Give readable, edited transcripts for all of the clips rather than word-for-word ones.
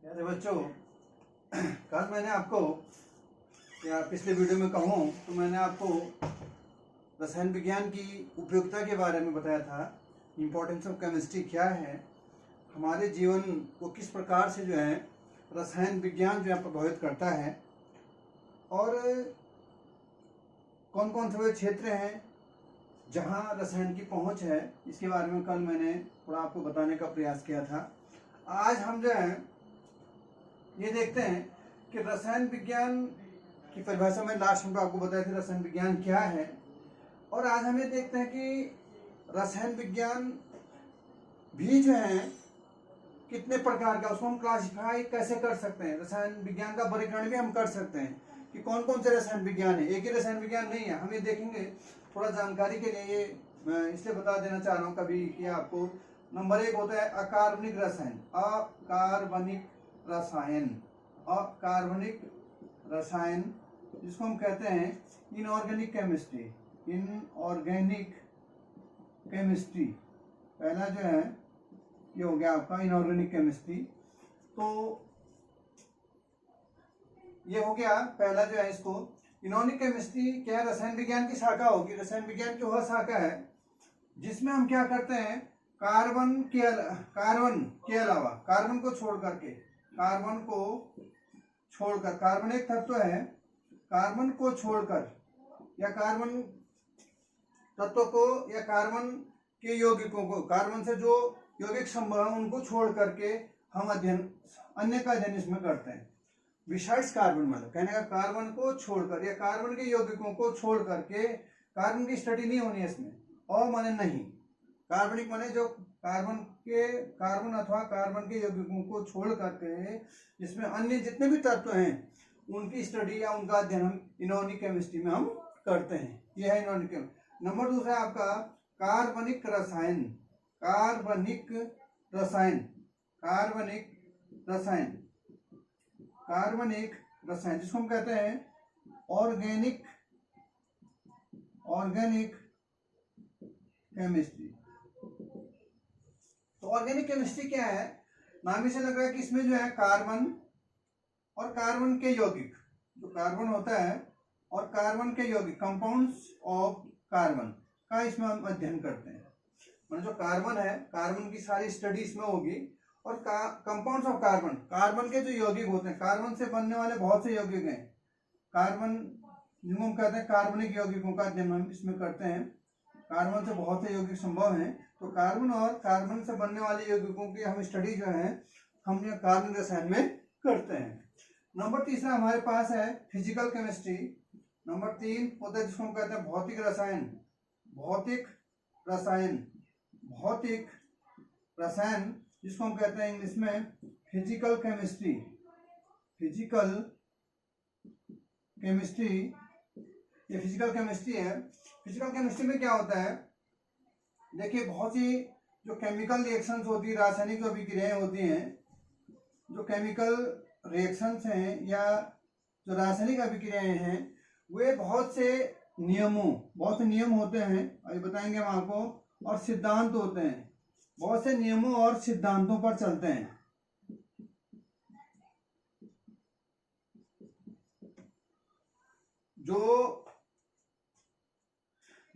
प्यारे बच्चों, कल मैंने आपको या पिछले वीडियो में कहूँ तो मैंने आपको रसायन विज्ञान की उपयोगिता के बारे में बताया था। इम्पोर्टेंस ऑफ केमिस्ट्री क्या है, हमारे जीवन को किस प्रकार से जो है रसायन विज्ञान जो है प्रभावित करता है, और कौन कौन से वे क्षेत्र हैं जहाँ रसायन की पहुँच है, इसके बारे में कल मैंने थोड़ा आपको बताने का प्रयास किया था। आज हम जो है ये देखते हैं कि रसायन विज्ञान की परिभाषा में लास्ट में आपको बताया था रसायन विज्ञान क्या है, और आज हम ये देखते हैं कि रसायन विज्ञान भी जो है कितने प्रकार का, उसको हम क्लासिफाई कैसे कर सकते हैं। रसायन विज्ञान का वर्गीकरण भी हम कर सकते हैं कि कौन कौन से रसायन विज्ञान है, एक ही रसायन विज्ञान नहीं है। हम ये देखेंगे थोड़ा जानकारी के लिए, ये मैं इसलिए बता देना चाह रहा हूँ कभी कि आपको। नंबर 1 होता है अकार्बनिक रसायन। अकार्बनिक रसायन, अकार्बनिक रसायन जिसको हम कहते हैं इनऑर्गेनिक केमिस्ट्री। इनऑर्गेनिक केमिस्ट्री पहला जो है ये हो गया आपका इनऑर्गेनिक केमिस्ट्री। तो ये हो गया पहला जो है। इसको इनऑर्गेनिक केमिस्ट्री क्या है, रसायन विज्ञान की शाखा होगी। रसायन विज्ञान की वह शाखा है जिसमें हम क्या करते हैं, कार्बन के अलावा, कार्बन को छोड़ करके, कार्बन को छोड़कर, कार्बन एक तत्व है, कार्बन को छोड़कर या कार्बन तत्व को या कार्बन के यौगिकों को, कार्बन से जो यौगिक संभव है उनको छोड़ करके हम अन्य का अध्ययन इसमें करते हैं। बिसाइड्स कार्बन, मतलब कहने का कार्बन को छोड़कर या कार्बन के यौगिकों को छोड़ करके, कार्बन की स्टडी नहीं होनी है इसमें। और माने नहीं, कार्बनिक माने जो कार्बन अथवा कार्बन के यौगिकों को छोड़ करके जिसमें अन्य जितने भी तत्व हैं उनकी स्टडी या उनका अध्ययन हम इनऑर्गेनिक केमिस्ट्री में हम करते हैं। यह है इनऑर्गेनिक केमिस्ट्री। नंबर 2 है आपका कार्बनिक रसायन। कार्बनिक रसायन, कार्बनिक रसायन, कार्बनिक रसायन जिसको हम कहते हैं ऑर्गेनिक केमिस्ट्री। तो ऑर्गेनिक केमिस्ट्री क्या है, नाम ही से लग रहा है कि इसमें जो है कार्बन और कार्बन के यौगिक, जो कार्बन होता है और कार्बन के यौगिक, कंपाउंड्स ऑफ कार्बन का इसमें हम अध्ययन करते हैं। मतलब जो कार्बन है, कार्बन की सारी स्टडी इसमें होगी, और कंपाउंड्स ऑफ कार्बन, कार्बन के जो यौगिक होते हैं, कार्बन से बनने वाले बहुत से यौगिक हैं, कार्बन जिनको हम कहते हैं कार्बनिक यौगिकों का अध्ययन हम इसमें करते हैं। कार्बन से बहुत से यौगिक संभव हैं, तो कार्बन और कार्बन से बनने वाले यौगिकों की हम स्टडी जो है हम कार्बनिक रसायन में करते हैं। नंबर 3 हमारे पास है फिजिकल केमिस्ट्री। नंबर 3 होता है जिसको हम कहते हैं भौतिक रसायन। भौतिक रसायन, भौतिक रसायन जिसको हम कहते हैं इंग्लिश में फिजिकल केमिस्ट्री। फिजिकल केमिस्ट्री, ये फिजिकल केमिस्ट्री है। फिजिकल केमिस्ट्री में क्या होता है, देखिए बहुत सी जो केमिकल रिएक्शंस होती है, रासायनिक अभिक्रियाएं होती हैं, जो केमिकल रिएक्शंस हैं या जो रासायनिक अभिक्रियाएं हैं, वे बहुत से नियम होते हैं, अभी बताएंगे हम आपको, और सिद्धांत होते हैं, बहुत से नियमों और सिद्धांतों पर चलते हैं। जो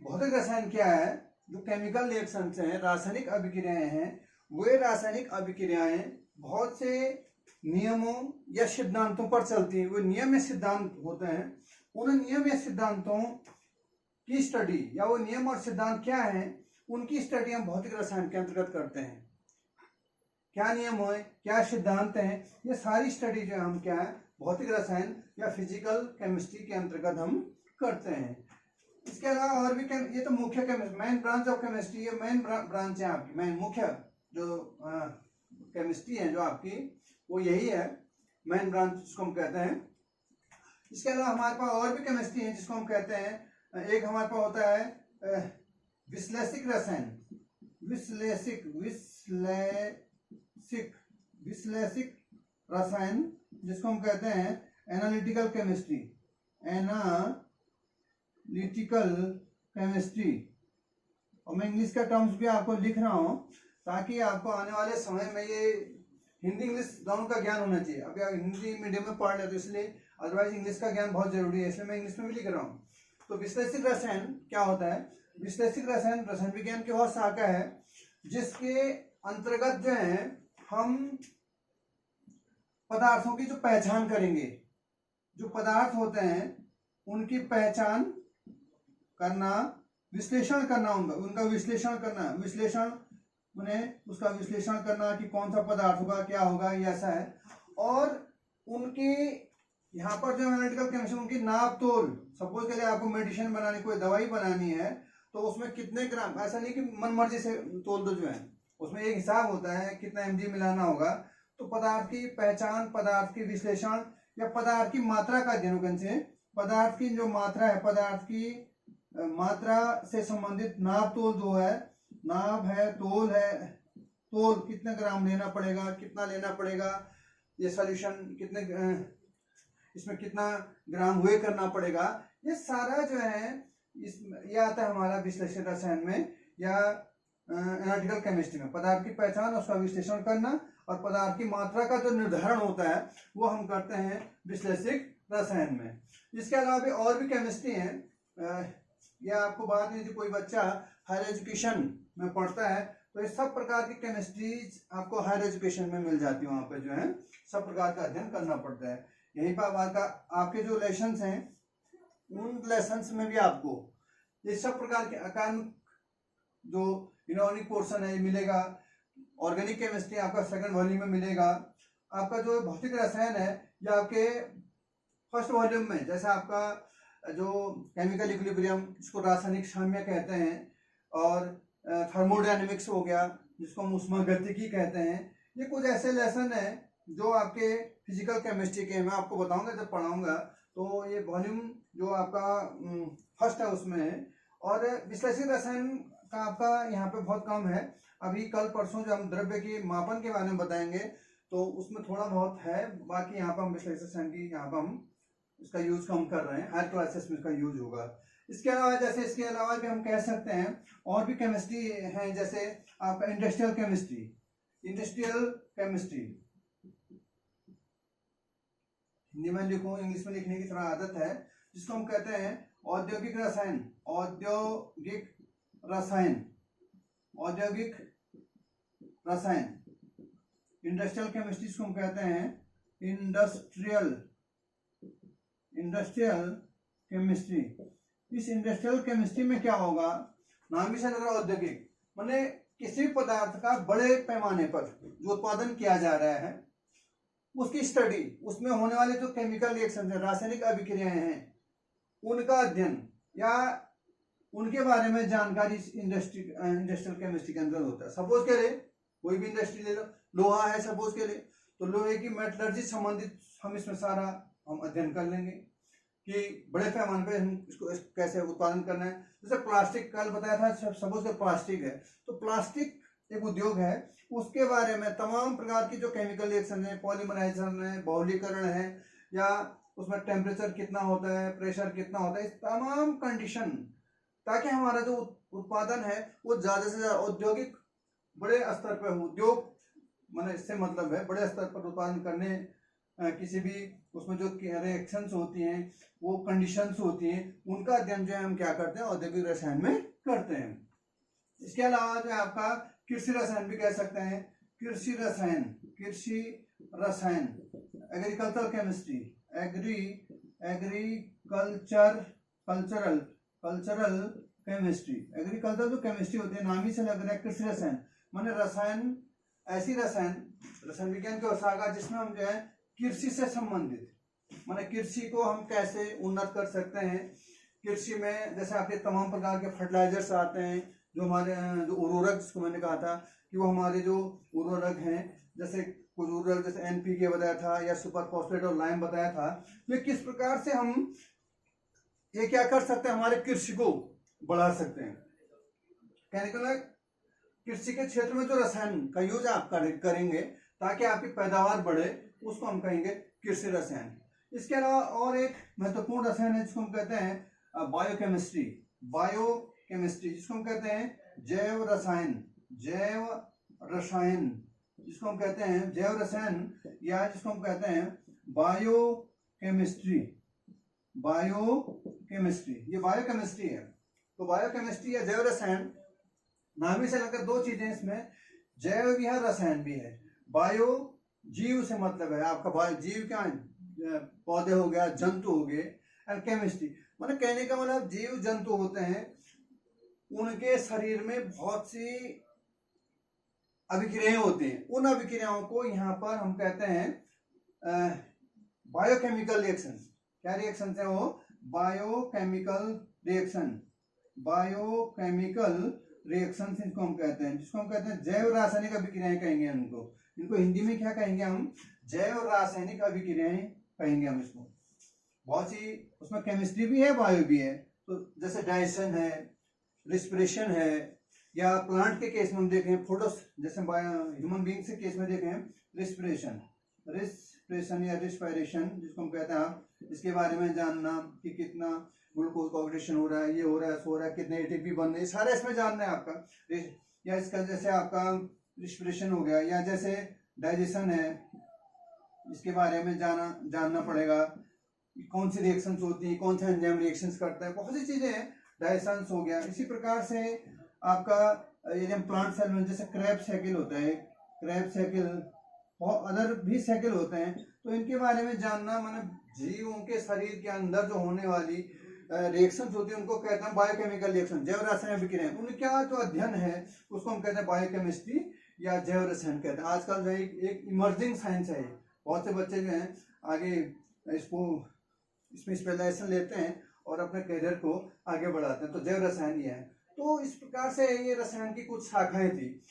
भौतिक रसायन क्या है, जो केमिकल रिएक्शंस हैं, रासायनिक अभिक्रियाएं हैं, वे रासायनिक अभिक्रियाएं बहुत से नियमों या सिद्धांतों पर चलती हैं। वो नियम या सिद्धांत होते हैं, उन नियम या सिद्धांतों की स्टडी या वो नियम और सिद्धांत क्या हैं उनकी स्टडी हम भौतिक रसायन के अंतर्गत करते हैं। क्या नियम है, क्या सिद्धांत हैं, ये सारी स्टडी जो हम क्या है भौतिक रसायन या फिजिकल केमिस्ट्री के अंतर्गत हम करते हैं। इसके अलावा और भी ये तो मुख्य chemistry, main branch of chemistry, ये मेन ब्रांच है आपकी, मेन मुख्य जो केमिस्ट्री है जो आपकी, वो यही है मेन ब्रांच जिसको हम कहते हैं। इसके अलावा हमारे पास और भी केमिस्ट्री है जिसको हम कहते हैं, एक हमारे पास होता है विश्लेषिक रसायन। विश्लेषिक रसायन जिसको हम कहते हैं एनालिटिकल केमिस्ट्री। एनालिटिकल केमिस्ट्री, और मैं इंग्लिश का टर्म्स भी आपको लिख रहा हूँ ताकि आपको आने वाले समय में ये हिंदी इंग्लिश दोनों का ज्ञान होना चाहिए। अब आप हिंदी मीडियम में पढ़ रहे तो इसलिए, अदरवाइज इंग्लिश का ज्ञान बहुत जरूरी है, इसलिए मैं इंग्लिश में भी लिख रहा हूँ। तो विश्लेषिक रसायन क्या होता है? विश्लेषिक रसायन रसायन विज्ञान की वह शाखा है जिसके अंतर्गत जो है हम पदार्थों की जो पहचान करेंगे, जो पदार्थ होते हैं उनकी पहचान करना, विश्लेषण करना, उनका विश्लेषण करना, विश्लेषण उन्हें उसका विश्लेषण करना कि कौन सा पदार्थ होगा, क्या होगा, ये ऐसा है। और उनकी यहाँ पर जो एनालिटिकल केमिस्ट्री, उनकी नाप तोल, सपोज के लिए आपको मेडिसिन बनानी, कोई दवाई बनानी है तो उसमें कितने ग्राम, ऐसा नहीं कि मन मर्जी से तोल दो, जो है उसमें एक हिसाब होता है कितना mg मिलाना होगा। तो पदार्थ की पहचान, पदार्थ की विश्लेषण या पदार्थ की मात्रा का अध्ययन से, पदार्थ की जो मात्रा है, पदार्थ की मात्रा से संबंधित नाप तोल जो है, नाप है, तोल है, तोल कितने ग्राम लेना पड़ेगा, कितना लेना पड़ेगा, ये सॉल्यूशन कितने, इसमें कितना ग्राम हुए करना पड़ेगा, ये सारा जो है ये आता है हमारा विश्लेषण रसायन में या एनालिटिकल केमिस्ट्री में। पदार्थ की पहचान, उसका विश्लेषण करना और पदार्थ की मात्रा का जो निर्धारण होता है वो हम करते हैं विश्लेषिक रसायन में। इसके अलावा भी और भी केमिस्ट्री है, या आपको बात नहीं, कोई बच्चा हायर एजुकेशन में पढ़ता है तो इस सब प्रकार की केमिस्ट्रीज आपको हायर एजुकेशन में मिल जाती है। वहाँ पे जो है सब प्रकार का अध्ययन करना पड़ता है। यहीं पर आपके जो लेसन्स हैं उन लेसन्स में भी आपको ये सब प्रकार के अकादमिक जो इनऑर्गेनिक पोर्शन है ये मिलेगा। ऑर्गेनिक केमिस्ट्री आपका सेकंड वॉल्यूम में मिलेगा। आपका जो भौतिक रसायन है ये आपके फर्स्ट वॉल्यूम में, जैसे आपका जो केमिकल इक्विलिब्रियम, जिसको रासायनिक साम्य कहते हैं, और थर्मोडायनेमिक्स हो गया जिसको हम ऊष्मागतिकी कहते हैं, ये कुछ ऐसे लेसन है जो आपके फिजिकल केमिस्ट्री के मैं आपको बताऊंगा जब पढ़ाऊंगा। तो ये वॉल्यूम जो आपका फर्स्ट है उसमें है। और विश्लेषित रसायन का आपका यहाँ पे बहुत कम है। अभी कल परसों जब हम द्रव्य के मापन के बारे में बताएंगे तो उसमें थोड़ा बहुत है, बाकी यहाँ पर हम विश्लेषित रसायन की यहाँ पर हम इसका यूज कम कर रहे हैं, हायर क्लासेस में इसका यूज होगा। इसके अलावा भी हम कह सकते हैं और भी केमिस्ट्री है, जैसे आपका industrial chemistry. Industrial chemistry Hindi में लिखूं, इंग्लिश में लिखने की थोड़ा आदत है, जिसको हम कहते हैं औद्योगिक रसायन। औद्योगिक रसायन, औद्योगिक रसायन, इंडस्ट्रियल केमिस्ट्री जिसको हम कहते हैं इंडस्ट्रियल केमिस्ट्री। इस इंडस्ट्रियल केमिस्ट्री में क्या होगा, नाम भी से लग रहा है औद्योगिक, माने किसी पदार्थ का बड़े पैमाने पर जो उत्पादन किया जा रहा है उसकी स्टडी, उसमें होने वाले जो केमिकल रिएक्शन है, रासायनिक अभिक्रियाएं हैं, उनका अध्ययन या उनके बारे में जानकारी इंडस्ट्रियल केमिस्ट्री के अंदर होता है। सपोज के लिए कोई भी इंडस्ट्री ले लो, लोहा है सपोज के लिए, तो लोहे की मेटलर्जी संबंधित हम इसमें सारा हम अध्ययन कर लेंगे कि बड़े पैमाने पे हम इसको कैसे उत्पादन करना है। जैसे प्लास्टिक कल बताया था, सपोज के प्लास्टिक है तो प्लास्टिक एक उद्योग है, उसके बारे में तमाम प्रकार की जो केमिकल रिएक्शन है, पॉलीमराइजेशन है, बहुलीकरण है, या उसमें टेम्परेचर कितना होता है, प्रेशर कितना होता है, इस तमाम कंडीशन, ताकि हमारा जो उत्पादन है वो ज़्यादा से ज़्यादा औद्योगिक बड़े स्तर पर हो। उद्योग मैंने इससे मतलब है बड़े स्तर पर उत्पादन करने, किसी भी उसमें जो रिएक्शंस होती हैं, वो कंडीशंस होती हैं, उनका अध्ययन जो है हम क्या करते हैं, औद्योगिक रसायन में करते हैं। इसके अलावा जो है आपका कृषि रसायन भी कह सकते हैं, कृषि रसायन, agricultural chemistry, cultural chemistry. Agriculture जो केमिस्ट्री होती है, नाम ही से लग रहा है कृषि रसायन, माने रसायन, ऐसी रसायन विज्ञान की शाखा जिसमें हम जो है कृषि से संबंधित, माने कृषि को हम कैसे उन्नत कर सकते हैं। कृषि में जैसे आपके तमाम प्रकार के फर्टिलाइजर्स आते हैं, जो हमारे जो उर्वरक, जिसको मैंने कहा था कि वो हमारे जो उर्वरक हैं, जैसे कुछ उर्वरक जैसे NPK बताया था या सुपर फॉस्फेट और लाइम बताया था, तो किस प्रकार से हम ये क्या कर सकते हैं, हमारे कृषि को बढ़ा सकते हैं। कहने का कृषि के क्षेत्र में जो रसायन का यूज आप करेंगे ताकि आपकी पैदावार बढ़े, उसको हम कहेंगे कृषि रसायन। इसके अलावा और एक महत्वपूर्ण रसायन है जिसको हम कहते हैं बायोकेमिस्ट्री, जिसको हम कहते हैं जैव रसायन, जिसको हम कहते हैं जैव रसायन, या जिसको हम कहते हैं बायोकेमिस्ट्री। बायोकेमिस्ट्री, ये बायोकेमिस्ट्री है। तो बायोकेमिस्ट्री या जैव रसायन, नाम ही से लगकर दो चीजें इसमें, जैव भी है रसायन भी है। बायो जीव से मतलब है आपका, बायो जीव क्या है, पौधे हो गया, जंतु हो गए, एंड केमिस्ट्री मतलब कहने का मतलब जीव जंतु होते हैं, उनके शरीर में बहुत सी अभिक्रियाएं होती हैं। उन अभिक्रियाओं को यहाँ पर हम कहते हैं बायोकेमिकल रिएक्शन। क्या रिएक्शन है वो? Biochemical reaction. बायोकेमिकल रिएक्शन इनको हम कहते हैं, जिसको हम कहते हैं जैव रासायनिक अभिक्रियाएं कहेंगे उनको। इनको हिंदी में क्या कहेंगे हम? जैव रासायनिक अभिक्रियाएं कहेंगे हम इसको। बहुत सी उसमें केमिस्ट्री भी है, बायो भी है। तो जैसे डाइजेशन है, रिस्पिरेशन है, या प्लांट के केस में हम देखें फोटोस, जैसे ह्यूमन बीइंग के केस में देखें रिस्पिरेशन, रिस्पिरेशन या रिस्पायरेशन जिसको हम कहते हैं, इसके बारे में जानना कि कितना ग्लूकोज का ऑक्सीडेशन हो रहा है, ये हो रहा है, सो रहा है, कितने एटीपी बन रहे हैं, सारा इसमें जानना है आपका। या इसका जैसे आपका रिस्पिरेशन हो गया, या जैसे डाइजेशन है, इसके बारे में जानना पड़ेगा कौन सी रिएक्शंस होती हैं, कौन से एंजाइम रिएक्शंस करता है, बहुत सी चीजें हैं। डाइजेशन हो गया। इसी प्रकार से आपका ये प्लांट सेल में जैसे क्रैब साइकिल होता है, क्रैब साइकिल, और अदर भी साइकिल होते हैं। तो इनके बारे में जानना, मतलब जीवों के शरीर के अंदर जो होने वाली रिएक्शंस होती है उनको कहते हैं बायोकेमिकल रिएक्शन, जैव रासायनिक अभिक्रियाएं। उनका जो अध्ययन है उसको हम कहते हैं बायोकेमिस्ट्री या जैव रसायन कहते हैं। आजकल जो एक इमर्जिंग साइंस है, बहुत से बच्चे जो हैं आगे इसमें स्पेशलाइजेशन लेते हैं और अपने करियर को आगे बढ़ाते हैं। तो जैव रसायन ये है। तो इस प्रकार से ये रसायन की कुछ शाखाएं थी।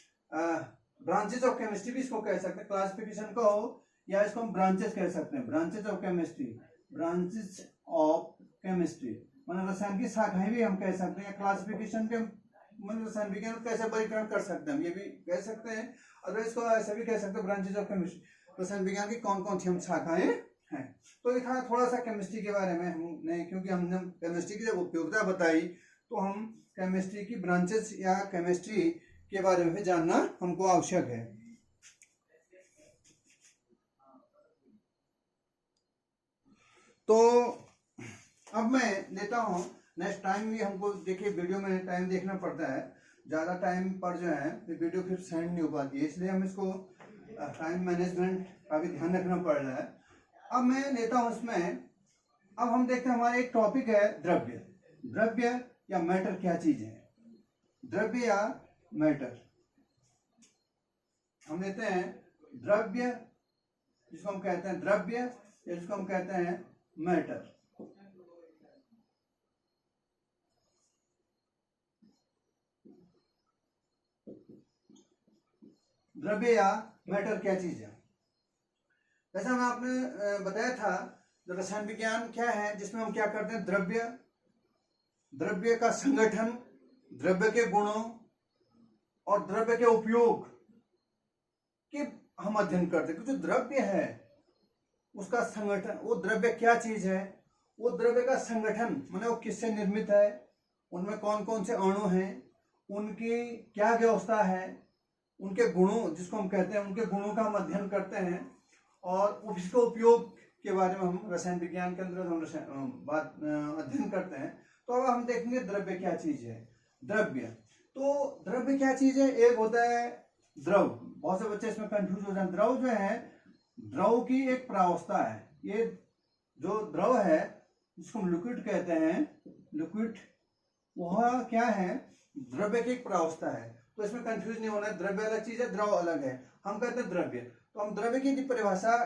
ब्रांचेज ऑफ केमिस्ट्री भी इसको कह सकते हैं, क्लासिफिकेशन का हो, या इसको हम ब्रांचेस कह सकते हैं, branches of chemistry. Branches of chemistry मतलब रसायन की शाखाएं भी हम कह सकते हैं, या क्लासिफिकेशन के मतलब रसायन विज्ञान कैसे वर्गीकरण कर सकते हैं हम, ये भी कह सकते हैं। अगर इसको ऐसे भी कह सकते हैं ब्रांचेज ऑफ केमिस्ट्री, रसायन विज्ञान की कौन कौन सी हम शाखाएं हैं। तो दिखाया थोड़ा सा केमिस्ट्री के बारे में हमने, क्योंकि हमने केमिस्ट्री की जब उपयोगिता बताई तो हम केमिस्ट्री की ब्रांचेस या केमिस्ट्री के बारे में भी जानना हमको आवश्यक है। तो अब मैं लेता हूँ नेक्स्ट टाइम भी हमको, देखिए वीडियो में टाइम देखना पड़ता है, ज़्यादा टाइम पर जो है वीडियो फिर सेंड नहीं हो पाती है, इसलिए हम इसको टाइम मैनेजमेंट का भी ध्यान रखना पड़ रहा है। अब मैं लेता हूँ इसमें, अब हम देखते हैं हमारा एक टॉपिक है द्रव्य। द्रव्य या मैटर क्या चीज है? द्रव्य या मैटर। हम लेते हैं द्रव्य, जिसको हम कहते हैं द्रव्य, या जिसको हम कहते हैं मैटर। द्रव्य या मैटर क्या चीज है? जैसा मैं आपने बताया था, रसायन विज्ञान क्या है, जिसमें हम क्या करते हैं, द्रव्य का संगठन, द्रव्य के गुणों और द्रव्य के उपयोग के हम अध्ययन करते हैं। जो द्रव्य है उसका संगठन, वो द्रव्य क्या चीज है, वो द्रव्य का संगठन मतलब वो किससे निर्मित है, उनमें कौन कौन से अणु हैं, उनकी क्या व्यवस्था है, उनके गुणों जिसको हम कहते हैं, उनके गुणों का हम अध्ययन करते हैं, और उसके उपयोग के बारे में हम रसायन विज्ञान के अंदर हम अध्ययन करते हैं। तो अब हम देखेंगे द्रव्य क्या चीज है। द्रव्य, तो द्रव्य क्या चीज है? एक होता है द्रव, बहुत से बच्चे इसमें कंफ्यूज हो जाते हैं। द्रव जो है, द्रव की एक प्रावस्था है। ये जो द्रव है जिसको हम लिक्विड कहते हैं, लिक्विड वह क्या है, द्रव्य की एक प्रावस्था है। तो इसमें कंफ्यूज नहीं होना है, द्रव्य अलग चीज है, द्रव अलग है। हम कहते हैं द्रव्य, तो हम द्रव्य की परिभाषा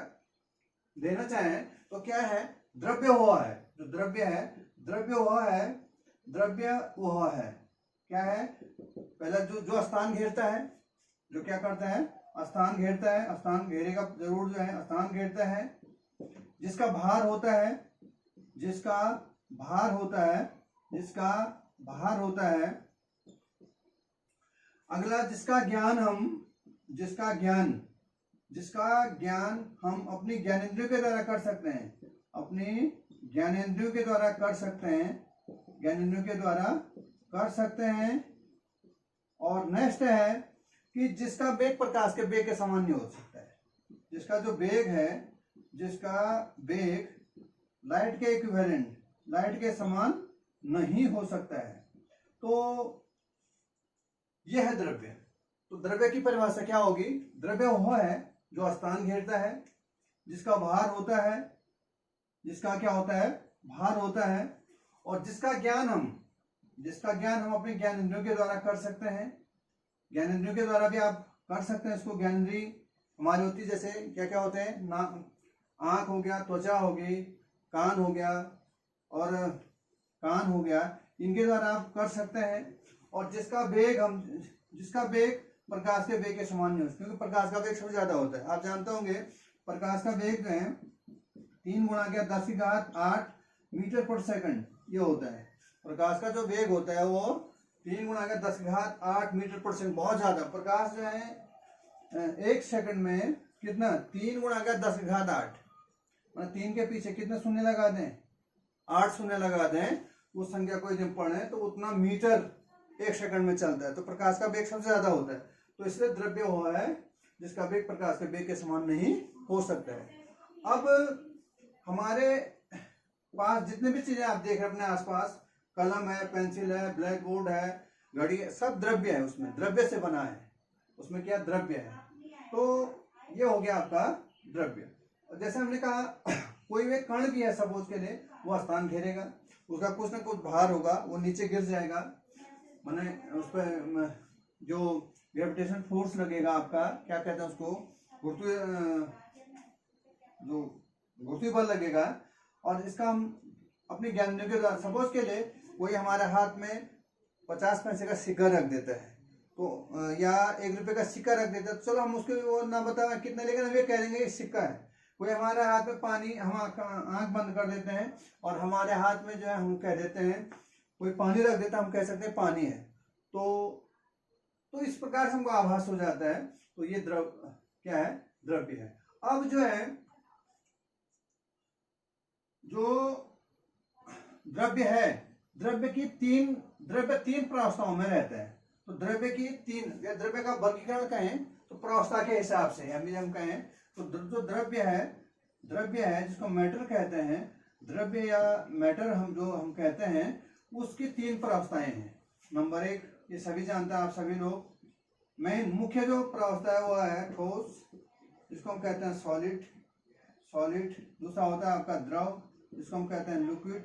देना चाहें तो क्या है, द्रव्य वह है, जो द्रव्य है, द्रव्य वह है, द्रव्य वह है, क्या है, पहला जो स्थान घेरता है, जो क्या करता है, स्थान घेरता है, स्थान घेरेगा जरूर, जो है स्थान घेरता है, जिसका भार होता है, जिसका भार होता है, जिसका भार होता है। अगला, जिसका ज्ञान हम अपनी ज्ञानेंद्रियों के द्वारा कर सकते हैं, अपनी ज्ञानेंद्रियों के द्वारा कर सकते हैं, ज्ञानेंद्रियों के द्वारा कर सकते हैं। और नेक्स्ट है कि जिसका वेग प्रकाश के वेग के समान नहीं हो सकता है। जिसका जो वेग है, जिसका वेग लाइट के इक्विवेलेंट, लाइट के समान नहीं हो सकता है, तो यह है द्रव्य। तो द्रव्य की परिभाषा क्या होगी? द्रव्य वह है जो स्थान घेरता है, जिसका भार होता है, जिसका क्या होता है? भार होता है, और जिसका ज्ञान हम अपने ज्ञान इंद्रियों के द्वारा कर सकते हैं। ज्ञान इंद्रियों के द्वारा भी आप कर सकते हैं इसको। ज्ञान इंद्रिय हमारी होती है, जैसे क्या क्या होते हैं? आंख हो गया, त्वचा हो गई, कान हो गया और कान हो गया, इनके द्वारा आप कर सकते हैं। और जिसका वेग प्रकाश के वेग के समान नहीं होता, क्योंकि प्रकाश का वेग सबसे ज्यादा होता है। आप जानते होंगे प्रकाश का वेग जो है 3 × 10⁸ मीटर पर सेकंड ये होता है। प्रकाश का जो वेग होता है वो 3 × 10⁸ मीटर पर सेकंड, बहुत ज्यादा। प्रकाश जो है 1 सेकंड में कितना? 3 × 10⁸। मतलब 3 के पीछे कितने शून्य लगा दें? 8 शून्य लगा दें, उस संख्या को यदि पढ़ें तो उतना मीटर 1 सेकंड में चलता है। तो प्रकाश का वेग सबसे ज्यादा होता है। तो इसलिए द्रव्य हुआ है जिसका वेग प्रकाश के वेग के समान नहीं हो सकता है। अब हमारे पास जितने भी चीजें आप देख रहे हैं अपने आसपास, कलम है, पेंसिल है, ब्लैक बोर्ड है, घड़ी है, सब द्रव्य है, उसमें द्रव्य से बना है। उसमें क्या? द्रव्य है। तो ये हो गया आपका द्रव्य। जैसे हमने कहा कोई भी कण भी है सपोज के लिए, वो स्थान घेरेगा, उसका कुछ ना कुछ भार होगा, वो नीचे गिर जाएगा, माने उस पर जो ग्रेविटेशन फोर्स लगेगा आपका, क्या कहते हैं उसको, गुरुत्वीय बल लगेगा। और इसका हम अपने ज्ञान के द्वारा, सपोज के लिए कोई हमारे हाथ में 50 पैसे का सिक्का रख देता है, तो या 1 रुपए का सिक्का रख देता है, तो चलो हम उसको वो ना बताएं कितने, लेकिन हम ये कह देंगे सिक्का है। कोई हमारे हाथ में पानी, हम आंख बंद कर देते हैं और हमारे हाथ में जो है हम कह देते हैं, कोई पानी रख देता है, हम कह सकते हैं पानी है। तो इस प्रकार से हमको आभास हो जाता है। तो ये क्या है? द्रव्य है। अब जो है, जो द्रव्य है, द्रव्य 3 प्रावस्थाओं में रहते हैं। तो द्रव्य का वर्गीकरण कहें तो प्रावस्था के हिसाब से हम कहें तो जो द्रव्य है जिसको मैटर कहते हैं, द्रव्य या मैटर हम कहते हैं, उसकी 3 प्रावस्थाएं हैं। नंबर 1, ये सभी जानते हैं आप सभी लोग, मेन मुख्य जो प्रावस्था है वो है ठोस, जिसको हम कहते हैं सॉलिड। दूसरा होता है आपका द्रव, जिसको हम कहते हैं लिक्विड,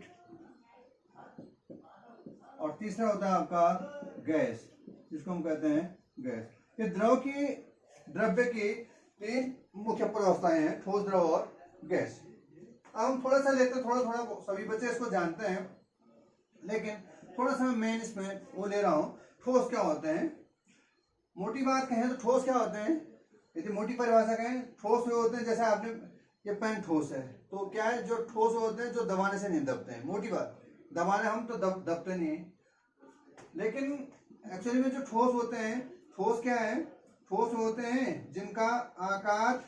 और तीसरा होता है आपका गैस, जिसको हम कहते हैं गैस। ये द्रव्य की 3 मुख्य प्रावस्थाएं हैं, ठोस, द्रव और गैस। अब हम थोड़ा सा लेते हैं, थोड़ा सभी बच्चे इसको जानते हैं, लेकिन थोड़ा सा मैं इसमें वो ले रहा हूँ। ठोस क्या होते हैं? मोटी बात कहें तो ठोस क्या होते हैं, यदि मोटी परिभाषा कहें, ठोस वो होते हैं, जैसे आपने ये पेन ठोस है, तो क्या है, जो ठोस होते हैं जो दबाने से नहीं दबते हैं। मोटी बात, दबाने हम तो दबते नहीं, लेकिन एक्चुअली में जो ठोस होते हैं, ठोस क्या है? ठोस होते हैं जिनका आकार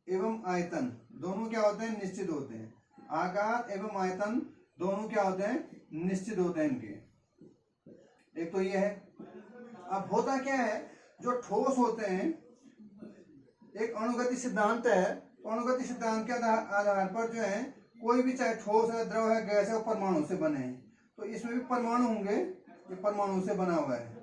एवं आयतन दोनों क्या होते हैं? निश्चित होते हैं। आकार एवं आयतन दोनों क्या होते हैं? निश्चित होते हैं इनके। एक तो ये है। अब होता क्या है, जो ठोस होते हैं, एक अणुगति सिद्धांत है, तो अणुगति सिद्धांत के आधार पर जो है, कोई भी चाहे ठोस है, द्रव है, गैस है, वो परमाणु से बने हैं। तो इसमें भी परमाणु होंगे, ये परमाणु से बना हुआ है।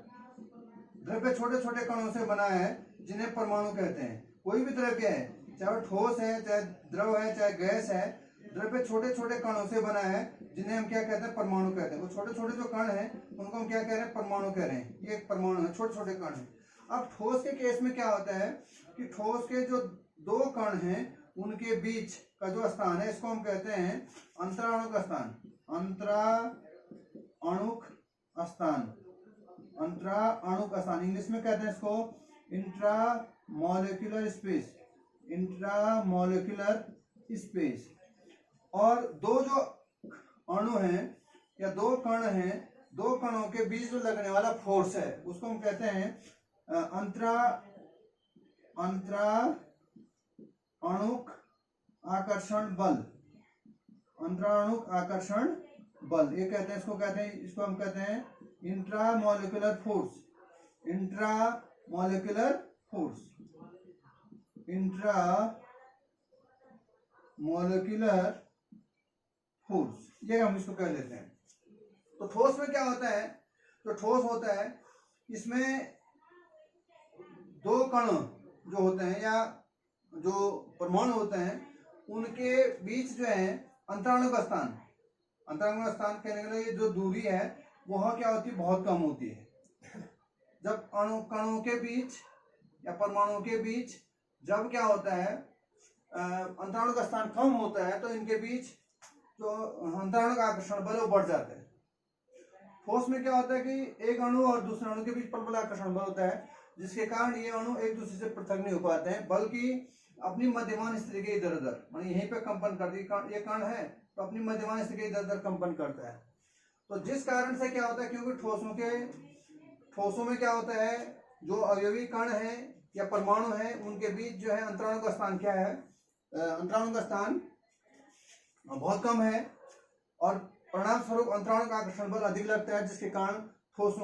द्रव्य छोटे छोटे कणों से बना है, जिन्हें परमाणु कहते हैं। कोई भी द्रव्य है, चाहे ठोस है, चाहे द्रव है, चाहे गैस है, द्रव्य छोटे छोटे कणों से बना है, जिन्हें हम क्या कहते हैं? परमाणु कहते हैं। वो छोटे छोटे जो कण हैं, उनको हम क्या कह रहे हैं? परमाणु कह रहे हैं। ये एक परमाणु है, छोटे छोटे कण है। अब ठोस के केस में क्या होता है कि ठोस के जो 2 कण हैं, उनके बीच का जो स्थान है, इसको हम कहते हैं अंतराणुक स्थान। अंतराणुक स्थान इंग्लिश में कहते हैं इसको इंट्रामोलिक्यूलर स्पेस। और 2 जो अणु हैं या 2 कण हैं, 2 कणों के बीच जो लगने वाला फोर्स है, उसको हम कहते हैं अंतराणुक आकर्षण बल। ये कहते हैं, इसको हम कहते हैं intramolecular molecular force, intra molecular force, ये हम इसको कह लेते हैं। तो ठोस में क्या होता है, तो ठोस होता है इसमें दो कण जो होते हैं या जो परमाणु होते हैं उनके बीच जो है अंतराणु स्थान, अंतराणु स्थान कहने के लिए जो दूरी है वह क्या होती है, बहुत कम होती है। जब कणों के बीच या परमाणुओं के बीच जब क्या होता है अंतराणु का स्थान कम होता है तो इनके बीच जो अंतराणु का आकर्षण बल वो बढ़ जाता है। ठोस में क्या होता है कि एक अणु और दूसरे अणु के बीच परबल आकर्षण बल होता है, जिसके कारण ये अणु एक दूसरे से पृथक नहीं हो पाते हैं, बल्कि अपनी मध्यमान स्थिति के इधर उधर, मानी यहीं पे कंपन करती है, ये कण है तो अपनी मध्यमान स्थिति के इधर उधर कंपन करता है। तो जिस कारण से क्या होता है, क्योंकि ठोसों में क्या होता है, जो अवयवी कण है या परमाणु है उनके बीच जो है अंतराणु का स्थान क्या है, अंतराणु का स्थान बहुत कम है और परिणाम स्वरूप अंतराणु का आकर्षण बल अधिक लगता है, जिसके कारण ठोस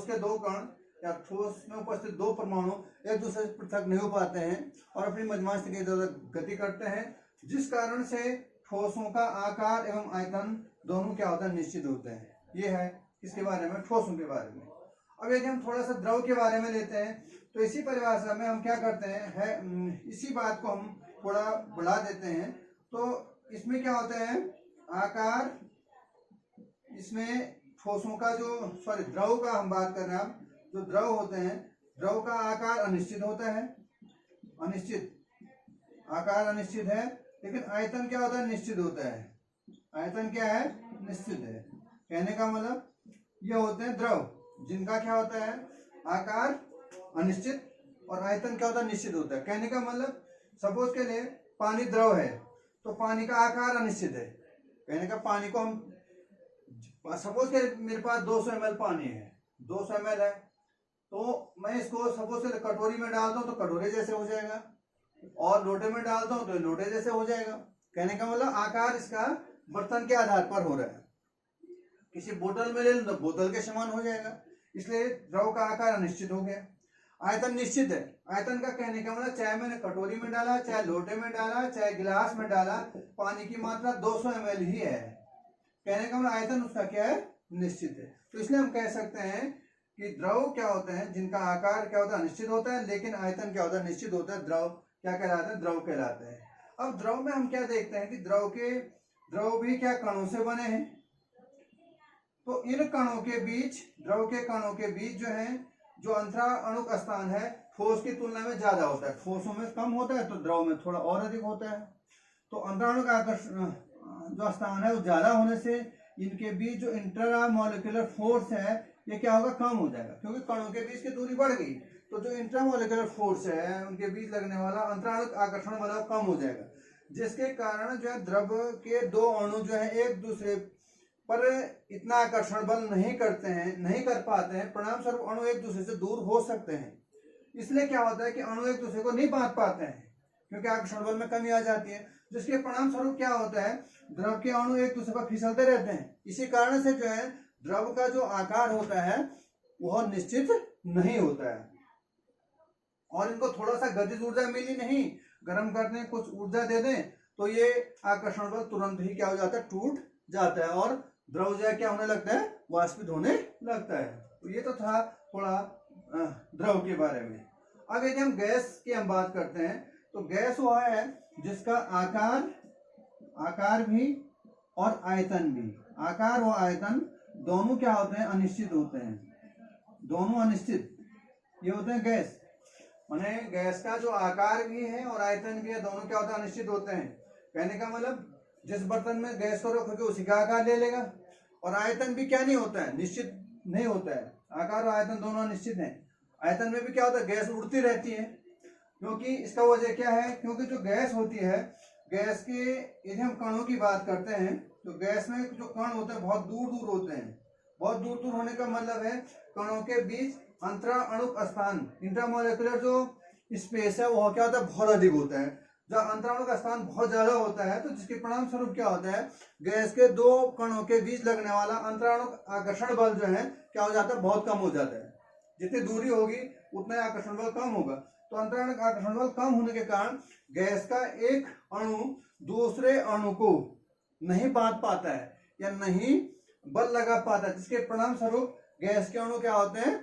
के दो कण या ठोस में उपस्थित दो परमाणु एक दूसरे से पृथक नहीं हो पाते हैं और अपनी मध्यमान स्थिति की गति करते हैं, जिस कारण से ठोसों का आकार एवं आयतन दोनों क्या होता है, निश्चित होते हैं। ये है किसके बारे में, ठोसों के बारे में। अब यदि हम थोड़ा सा द्रव के बारे में लेते हैं तो इसी परिभाषा में हम क्या करते हैं इसी बात को हम थोड़ा बढ़ा देते हैं। तो इसमें क्या होता है, आकार, इसमें ठोसों का जो द्रव का हम बात कर रहे हैं, अब जो द्रव होते हैं द्रव का आकार अनिश्चित होता है, अनिश्चित आकार अनिश्चित है, लेकिन आयतन क्या होता है, निश्चित होता है। आयतन क्या है, निश्चित है। कहने का मतलब ये होते हैं द्रव जिनका क्या होता है, आकार अनिश्चित और आयतन क्या होता है, निश्चित होता है। कहने का मतलब सपोज के लिए पानी द्रव है तो पानी का आकार अनिश्चित है। कहने का पानी को हम सपोज के मेरे पास 200 ml पानी है, 200 ml है तो मैं इसको सपोज के कटोरी में डालता हूँ तो कटोरे जैसे हो जाएगा और लोटे में डालता हूँ तो लोटे जैसे हो जाएगा। कहने का मतलब आकार इसका बर्तन के आधार पर हो रहा है। किसी बोतल में ले लो तो बोतल के समान हो जाएगा, इसलिए द्रव का आकार अनिश्चित हो गया। आयतन निश्चित है। आयतन का कहने का मतलब चाहे मैंने कटोरी में डाला, चाहे लोटे में डाला, चाहे गिलास में डाला, पानी की मात्रा 200 ml ही है। कहने का मतलब आयतन उसका क्या है, निश्चित है। तो इसलिए हम कह सकते हैं कि द्रव क्या होते हैं जिनका आकार क्या होता है, अनिश्चित होता है, लेकिन आयतन क्या होता है, निश्चित होता है। द्रव क्या कहलाते हैं, द्रव कहलाते हैं। अब द्रव में हम क्या देखते हैं कि द्रव भी क्या कणों से बने हैं। तो इन कणों के बीच, द्रव के कणों के बीच जो है जो अंतराणु का स्थान है ठोस की तुलना में ज्यादा होता है। ठोसों में कम होता है तो द्रव में थोड़ा और अधिक होता है। तो अंतराणु का आकर्षण जो स्थान है वो ज्यादा होने से इनके बीच जो इंट्रा मॉलिक्यूलर फोर्स है ये क्या होगा, कम हो जाएगा, क्योंकि कणों के बीच की दूरी बढ़ गई। तो जो इंट्रा मॉलिक्यूलर फोर्स है उनके बीच लगने वाला अंतराणु आकर्षण बल कम हो जाएगा, जिसके कारण जो है द्रव के दो अणु जो है एक दूसरे पर इतना आकर्षण बल नहीं कर पाते हैं। परिणाम स्वरूप अणु एक दूसरे से दूर हो सकते हैं। इसलिए क्या होता है कि अणु एक दूसरे को नहीं बांध पाते हैं क्योंकि आकर्षण बल में कमी आ जाती है, जिसके परिणाम स्वरूप क्या होता है, द्रव के अणु एक दूसरे पर फिसलते रहते हैं। इसी कारण से जो है द्रव का जो आकार होता है वह निश्चित नहीं होता है और इनको थोड़ा सा गतिज ऊर्जा मिली नहीं, गर्म करने कुछ ऊर्जा दे दें तो ये आकर्षण बल तुरंत ही क्या हो जाता है, टूट जाता है और द्रव जो है क्या होने लगता है, वाष्पित होने लगता है। तो ये तो था थोड़ा द्रव के बारे में। अब यदि हम गैस की हम बात करते हैं तो गैस वह है जिसका आकार भी और आयतन भी, आकार और आयतन दोनों क्या होते हैं, अनिश्चित होते हैं। दोनों अनिश्चित ये होते हैं गैस। माने गैस का जो आकार भी है और आयतन भी है, दोनों क्या होते हैं, अनिश्चित होते हैं। कहने का मतलब जिस बर्तन में गैस को रखोगे उसी का आकार ले लेगा। और आयतन भी क्या नहीं होता है, निश्चित नहीं होता है। आकार और आयतन दोनों अनिश्चित हैं। आयतन में भी क्या होता है, गैस उड़ती रहती है। क्योंकि इसका वजह क्या है, क्योंकि जो गैस होती है, गैस के यदि हम कणों की बात करते हैं तो गैस में जो कण होते हैं बहुत दूर दूर होते हैं। बहुत दूर दूर होने का मतलब है कणों के बीच अंतराणु स्थान, इंट्रामोलिकुलर जो स्पेस है वह क्या होता है, बहुत अधिक होता है। जब अंतराणु का स्थान बहुत ज्यादा होता है तो जिसके परिणाम स्वरूप क्या होता है, गैस के दो कणों के बीच लगने वाला अंतराणु आकर्षण बल जो है क्या हो जाता है, बहुत कम हो जाता है। जितनी दूरी होगी उतना ही आकर्षण बल कम होगा। तो अंतराणक आकर्षण बल कम होने के कारण गैस का एक अणु दूसरे अणु को नहीं बांध पाता है या नहीं बल लगा पाता है, जिसके परिणाम स्वरूप गैस के अणु क्या होते हैं,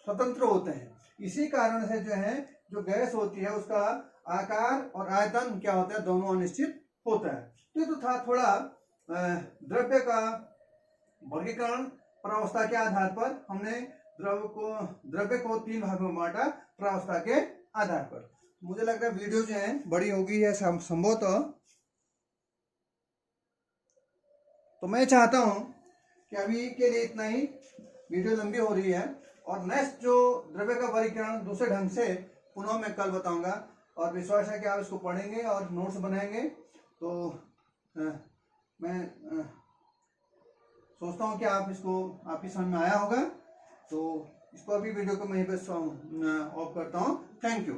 स्वतंत्र होते हैं। इसी कारण से जो है जो गैस होती है उसका आकार और आयतन क्या होता है, दोनों अनिश्चित होता है। तो था थोड़ा द्रव्य का वर्गीकरण प्रावस्था के आधार पर। हमने द्रव्य को 3 भागों में बांटा प्रावस्था के आधार पर। मुझे लग रहा है वीडियो जो है बड़ी होगी है संभवतः, तो मैं चाहता हूं कि अभी के लिए इतना ही, वीडियो लंबी हो रही है। और नेक्स्ट जो द्रव्य का वर्गीकरण दूसरे ढंग से पुनः मैं कल बताऊंगा, और विश्वास है कि आप इसको पढ़ेंगे और नोट्स बनाएंगे। तो मैं सोचता हूं कि आप इसको आपकी समझ में आया होगा। तो इसको अभी वीडियो को मैं यहीं पे ऑफ करता हूं। Thank you.